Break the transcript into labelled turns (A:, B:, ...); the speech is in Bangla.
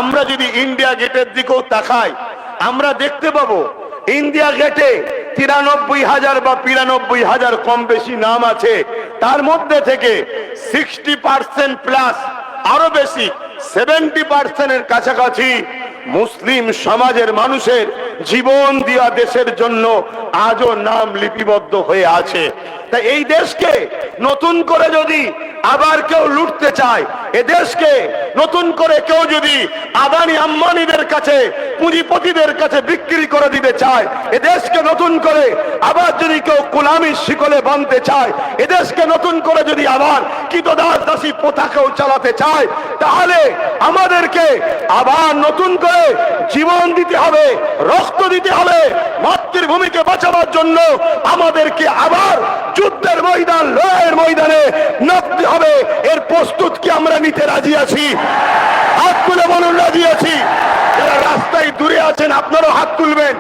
A: আমরা যদি ইন্ডিয়া গেটের দিকেও তাকাই, আমরা দেখতে পাবো ইন্ডিয়া গেটে 93,000 বা 92,000 কম বেশি নাম আছে। তার মধ্যে থেকে 60% প্লাস, আরো বেশি 70% এর কাছাকাছি মুসলিম সমাজের মানুষের জীবন দিয়া দেশের জন্য আজও নাম লিপিবদ্ধ হয়ে আছে। তাই এই দেশকে নতুন করে যদি আবার কেউ লুটতে চায়, এ দেশকে নতুন করে কেউ যদি আদানি আম্বানিদের কাছে, পুঁজিপতিদের কাছে বিক্রি করে দিতে চায়, এ দেশকে নতুন করে আবার যদি কেউ গোলামির শিকলে বাঁধতে চায়, এ দেশকে নতুন করে যদি আবার কৃতদাস দাসী প্রথাকেও চালাতে চায়, তাহলে আমাদেরকে আবার নতুন করে জীবন দিতে হবে, রক্ত দিতে হবে। মাতৃভূমিকে বাঁচাবার জন্য আমাদেরকে আবার যুদ্ধের ময়দান, লড়াইয়ের ময়দানে নামতে হবে। এর প্রস্তুত কি আমরা নিতে রাজি আছি? হাত তুলে বলুন রাজি আছি। যারা রাস্তায় দূরে আছেন আপনারাও হাত তুলবেন।